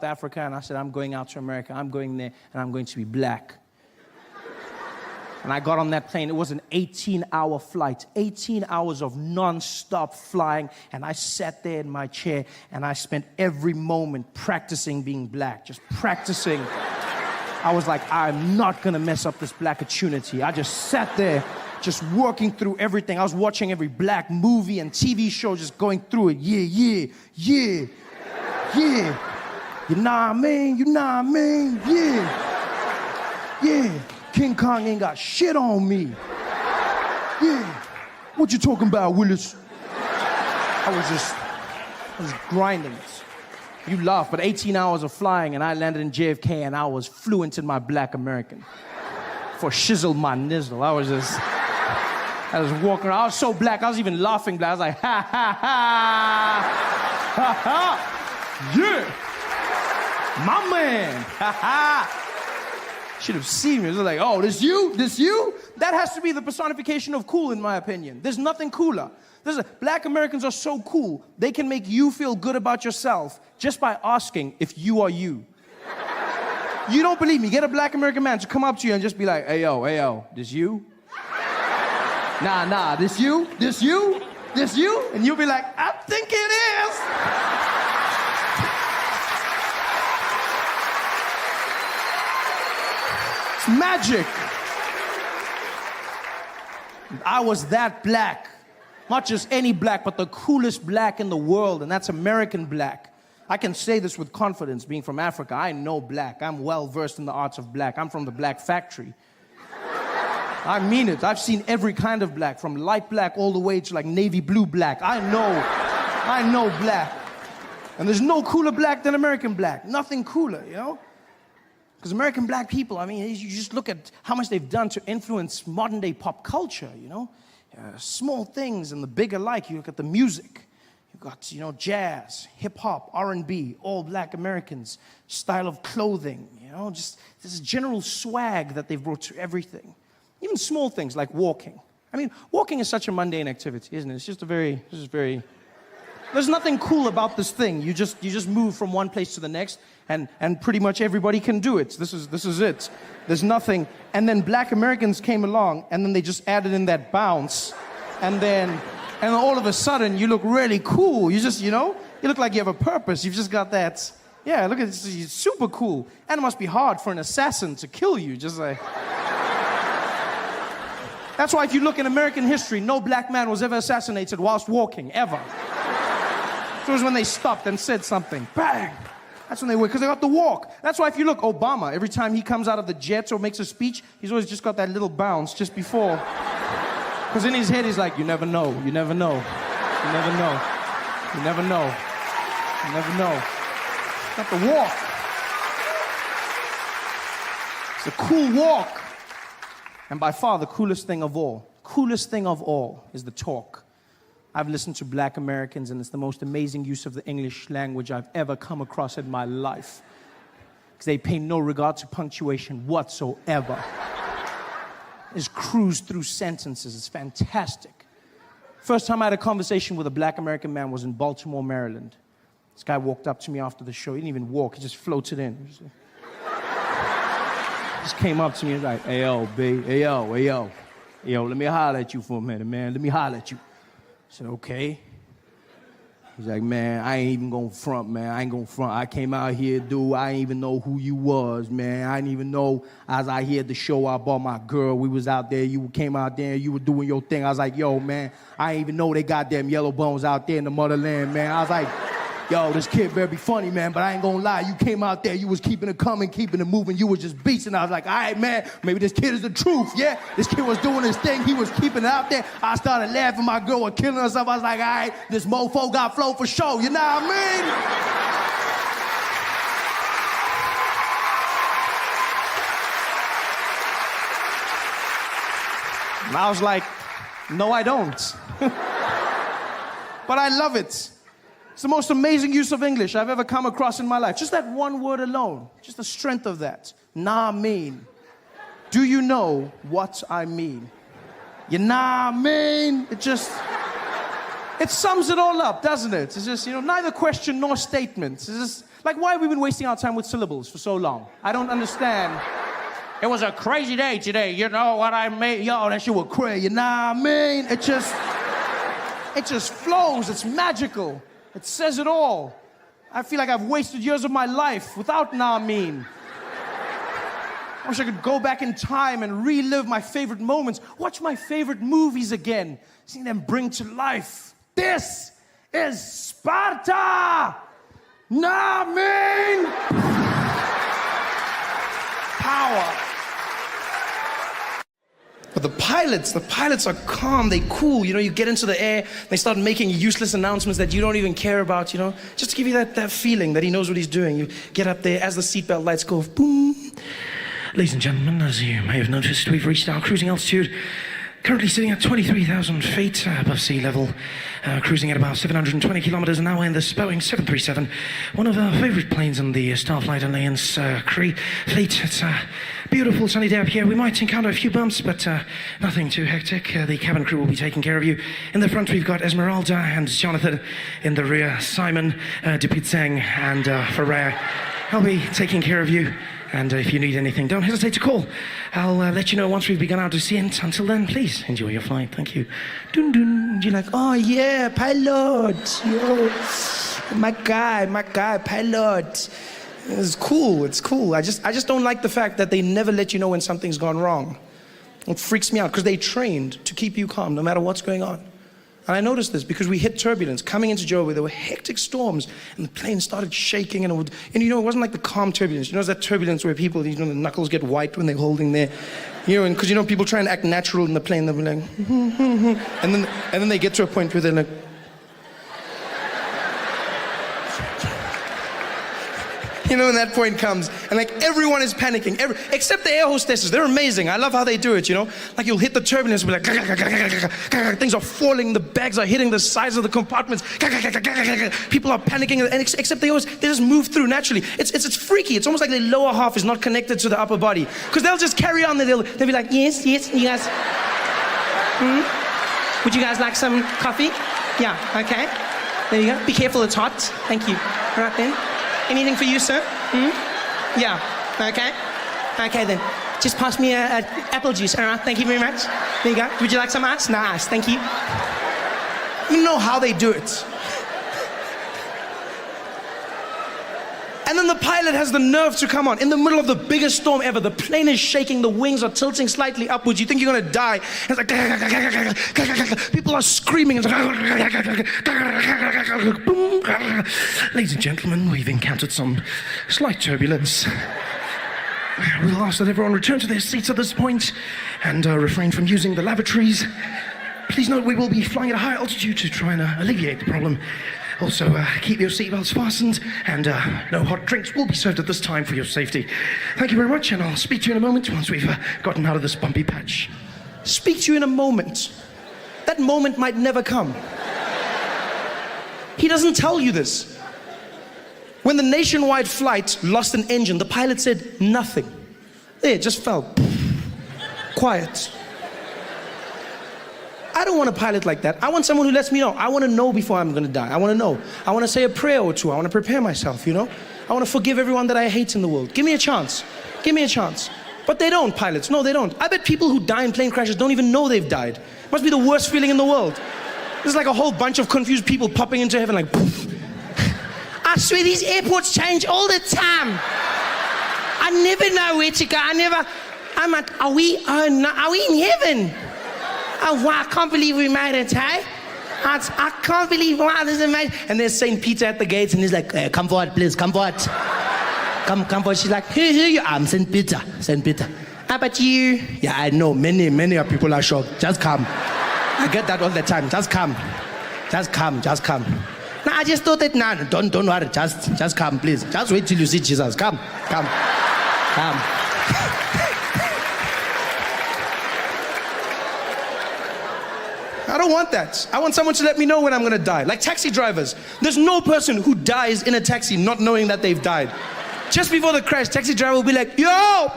Africa, and I said, I'm going out to America. I'm going there, and I'm going to be black. And I got on that plane. It was an 18-hour flight, 18 hours of non-stop flying, and I sat there in my chair, and I spent every moment practicing being black, just practicing. I was like, I'm not gonna mess up this black opportunity. I just sat there, just working through everything. I was watching every black movie and TV show, just going through it. Yeah. You know what I mean? You know what I mean? Yeah. King Kong ain't got shit on me. Yeah. What you talking about, Willis? I was grinding it. You laugh, but 18 hours of flying, and I landed in JFK, and I was fluent in my black American. For shizzle my nizzle. I was walking around. I was so black, I was even laughing black. I was like, ha, ha, ha. Yeah. My man. Ha, ha. Should have seen me. It was like, oh, this you? This you? That has to be the personification of cool, in my opinion. There's nothing cooler. Black Americans are so cool, they can make you feel good about yourself just by asking if you are you. You don't believe me? Get a black American man to come up to you and just be like, hey, yo, this you? Nah, this you? This you? This you? And you'll be like, I think it is. It's magic. I was that black. Not just any black, but the coolest black in the world, and that's American black. I can say this with confidence, being from Africa. I know black. I'm well versed in the arts of black. I'm from the black factory. I mean it. I've seen every kind of black, from light black all the way to like navy blue black. I know black. And there's no cooler black than American black. Nothing cooler, you know? Because American black people, I mean, you just look at how much they've done to influence modern day pop culture, you know? Small things and the big alike. You look at the music. You've got, you know, jazz, hip-hop, R&B, all black Americans, style of clothing, you know, just this general swag that they've brought to everything. Even small things like walking. I mean, walking is such a mundane activity, isn't it? It's just very... There's nothing cool about this thing. You just move from one place to the next, and pretty much everybody can do it. This is it. There's nothing. And then black Americans came along, and then they just added in that bounce, and then all of a sudden you look really cool. You just, you know, you look like you have a purpose. You've just got that. Yeah, look at this. It's super cool. And it must be hard for an assassin to kill you. Just like. That's why if you look in American history, no black man was ever assassinated whilst walking, ever. It was when they stopped and said something. Bang! That's when they were, because they got the walk. That's why if you look, Obama, every time he comes out of the jet or makes a speech, he's always just got that little bounce just before. Because in his head, he's like, you never know, you never know, you never know, you never know, you never know. Got the walk. It's a cool walk. And by far, the coolest thing of all is the talk. I've listened to black Americans, and it's the most amazing use of the English language I've ever come across in my life. Because they pay no regard to punctuation whatsoever. Just cruise through sentences. It's fantastic. First time I had a conversation with a black American man was in Baltimore, Maryland. This guy walked up to me after the show. He didn't even walk. He just floated in. Just came up to me and was like, hey, yo, B. Hey, yo, let me holler at you for a minute, man. Let me holler at you. I said, okay. He's like, man, I ain't even gonna front, man. I ain't gonna front. I came out here, dude. I ain't even know who you was, man. I didn't even know. I was out here at the show. I bought my girl. We was out there. You came out there. You were doing your thing. I was like, yo, man, I ain't even know they goddamn yellow bones out there in the motherland, man. I was like, yo, this kid better be funny, man, but I ain't gonna lie. You came out there, you was keeping it coming, keeping it moving. You was just beasting. I was like, all right, man, maybe this kid is the truth, yeah? This kid was doing his thing. He was keeping it out there. I started laughing. My girl was killing herself. I was like, all right, this mofo got flow for show. You know what I mean? And I was like, no, I don't. But I love it. It's the most amazing use of English I've ever come across in my life. Just that one word alone. Just the strength of that. Nah mean. Do you know what I mean? You nah mean? It just... It sums it all up, doesn't it? It's just, neither question nor statement. It's just, like, why have we been wasting our time with syllables for so long? I don't understand. It was a crazy day today, you know what I mean? Yo, that shit was crazy, you know what I mean? It just flows, it's magical. It says it all. I feel like I've wasted years of my life without "nah mean." I wish I could go back in time and relive my favorite moments, watch my favorite movies again, seeing them bring to life. This is Sparta! Nah mean! Power. But the pilots are calm, they cool, you get into the air, they start making useless announcements that you don't even care about, just to give you that feeling that he knows what he's doing. You get up there, as the seatbelt lights go, boom. Ladies and gentlemen, as you may have noticed, we've reached our cruising altitude. Currently sitting at 23,000 feet above sea level, cruising at about 720 kilometers an hour in this Boeing 737, one of our favorite planes in the Starflight Alliance fleet. It's a beautiful sunny day up here. We might encounter a few bumps, but nothing too hectic. The cabin crew will be taking care of you. In the front, we've got Esmeralda and Jonathan. In the rear, Simon, Dupitsang, and Ferrer. I'll be taking care of you. And if you need anything, don't hesitate to call. I'll let you know once we've begun our descent. Until then, please enjoy your flight. Thank you. Dun dun. You're like, oh yeah, pilot. Yo, my guy, pilot. It's cool. I just don't like the fact that they never let you know when something's gone wrong. It freaks me out because they trained to keep you calm no matter what's going on. And I noticed this because we hit turbulence coming into Joe where there were hectic storms and the plane started shaking and it wasn't like the calm turbulence. It's that turbulence where people, the knuckles get white when they're holding their, and because people try and act natural in the plane, they'll be like, and then they get to a point where they're like, when that point comes, and like everyone is panicking, except the air hostesses. They're amazing. I love how they do it, Like you'll hit the turbulence, be like, things are falling, the bags are hitting the sides of the compartments, people are panicking, and except they just move through naturally. It's freaky. It's almost like the lower half is not connected to the upper body, because they'll just carry on. They'll be like, yes, you guys, would you guys like some coffee? Yeah, okay. There you go. Be careful, it's hot. Thank you. All right then. Anything for you, sir? Yeah, okay. Okay then, just pass me a apple juice, all right, thank you very much. There you go. Would you like some ice? No ice, thank you. You know how they do it. And then the pilot has the nerve to come on in the middle of the biggest storm ever. The plane is shaking, the wings are tilting slightly upwards. You think you're gonna die. It's like, people are screaming. Ladies and gentlemen, we've encountered some slight turbulence. We'll ask that everyone return to their seats at this point and refrain from using the lavatories. Please note we will be flying at a high altitude to try and alleviate the problem. Also, keep your seatbelts fastened, and no hot drinks will be served at this time for your safety. Thank you very much, and I'll speak to you in a moment once we've gotten out of this bumpy patch. Speak to you in a moment. That moment might never come. He doesn't tell you this. When the nationwide flight lost an engine, the pilot said nothing. There, it just fell. Quiet. I don't want a pilot like that. I want someone who lets me know. I want to know before I'm going to die. I want to know. I want to say a prayer or two. I want to prepare myself, I want to forgive everyone that I hate in the world. Give me a chance. Give me a chance. But they don't, pilots. No, they don't. I bet people who die in plane crashes don't even know they've died. It must be the worst feeling in the world. There's like a whole bunch of confused people popping into heaven like, poof. I swear these airports change all the time. I never know where to go. I'm like, are we in heaven? Oh, wow, I can't believe we made it, hey? I can't believe, wow, this is amazing. And there's St. Peter at the gates, and he's like, come forward, please, come forward. Come forward. She's like, who you? I'm St. Peter. How about you? Yeah, I know, many of people are shocked. Just come. I get that all the time. Just come. No, I just thought that, no, don't worry, just come, please. Just wait till you see Jesus. Come. I don't want that. I want someone to let me know when I'm gonna die. Like taxi drivers. There's no person who dies in a taxi not knowing that they've died. Just before the crash, taxi driver will be like, yo!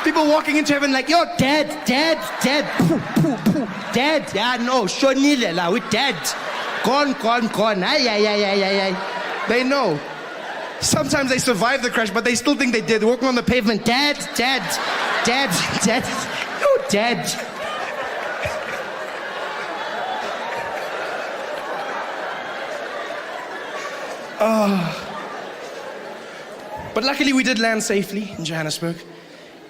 People walking into heaven like, you're dead, dead, dead, poo, poo, poo, dead. Yeah, no, shonile la, we're dead. Gone, gone, gone. Ay, ay, ay, ay, ay, ay. They know. Sometimes they survive the crash, but they still think they did. Walking on the pavement, dead, dead, dead, dead. You're dead. But luckily we did land safely in Johannesburg.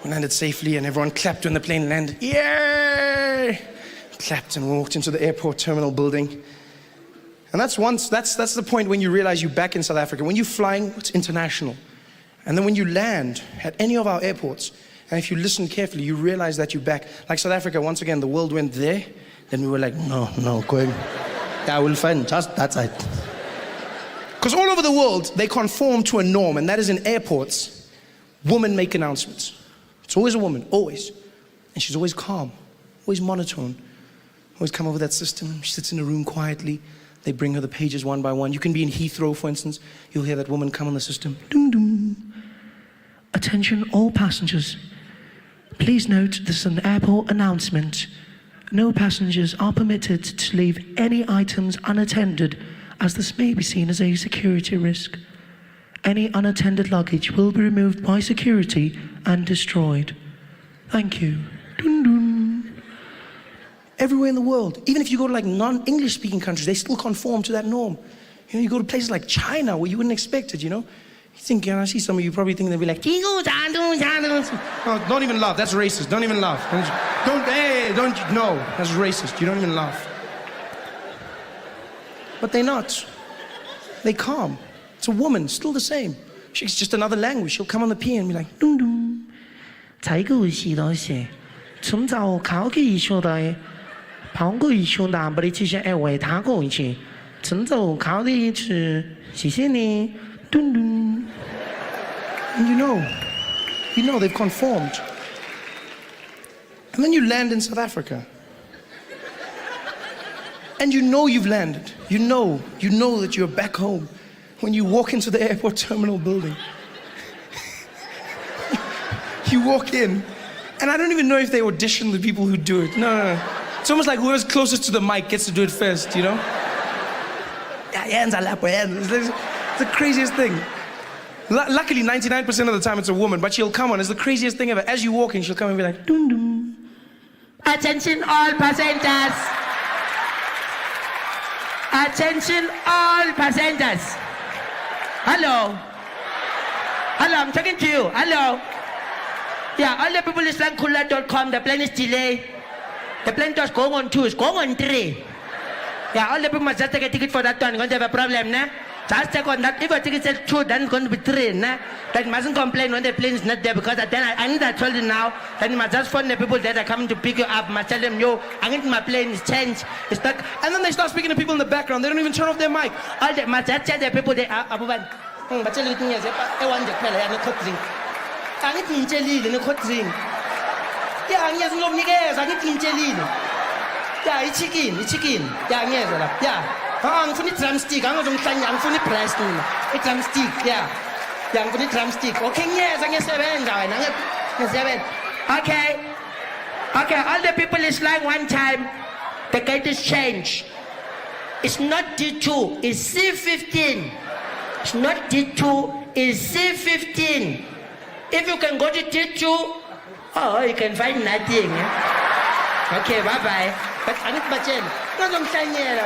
We landed safely and everyone clapped when the plane landed. Yay! Clapped and walked into the airport terminal building. And that's the point when you realize you're back in South Africa. When you're flying, it's international. And then when you land at any of our airports, and if you listen carefully, you realize that you're back. Like South Africa, once again, the world went there. Then we were like, no, going. Yeah, we'll find just that side. Because all over the world, they conform to a norm, and that is in airports, women make announcements. It's always a woman, always. And she's always calm, always monotone. Always come over that system. She sits in a room quietly. They bring her the pages one by one. You can be in Heathrow, for instance. You'll hear that woman come on the system. Doom, doom. Attention all passengers. Please note this is an airport announcement. No passengers are permitted to leave any items unattended, as this may be seen as a security risk. Any unattended luggage will be removed by security and destroyed. Thank you. Dun dun. Everywhere in the world, even if you go to like non-English speaking countries, they still conform to that norm. You know, you go to places like China where you wouldn't expect it, you know? You think, I see some of you probably think they'll be like, no, don't even laugh, that's racist, don't even laugh. No, that's racist, you don't even laugh. But they're not. They're calm. It's a woman, still the same. She's just another language. She'll come on the piano and be like, dum dum. And you know they've conformed. And then you land in South Africa. And you know you've landed. You know that you're back home when you walk into the airport terminal building. You walk in, and I don't even know if they audition the people who do it. No. It's almost like whoever's closest to the mic gets to do it first, you know? It's the craziest thing. Luckily, 99% of the time it's a woman, but she'll come on. It's the craziest thing ever. As you walk in, she'll come and be like, dum dum. Attention all passengers. Attention all passengers. Hello, I'm talking to you. Hello. Yeah, all the people listening Kula.com, the plane is delayed. The plane was going on 2, it's going on 3. Yeah, all the people must just take a ticket for that one. Going to have a problem, nah? Just take on that. If a ticket says 2, then it's going to be 3, nah? That mustn't complain when the plane is not there, because then I need to tell you now, then you must just phone the people that are coming to pick you up, must tell them, yo, I need my plane is changed. It's not. And then they start speaking to people in the background. They don't even turn off their mic. All the must just tell the people they are abuban. But tell you things, I want the color and the hot drink. I need to jelly and the hot drink. Yeah, I'm just not niggas. I need to jelly. Yeah, it's chicken. Yeah, yeah. I'm for the drumstick. I'm for the press. It's drumstick. Yeah, I'm for the drumstick. Okay, yes, I get 7. Okay. All the people is like one time. The gate is changed. It's not D2. It's C15. It's not D2. It's C15. If you can go to D2, you can find nothing. Okay, bye bye. But I need to change. No, don't sign here.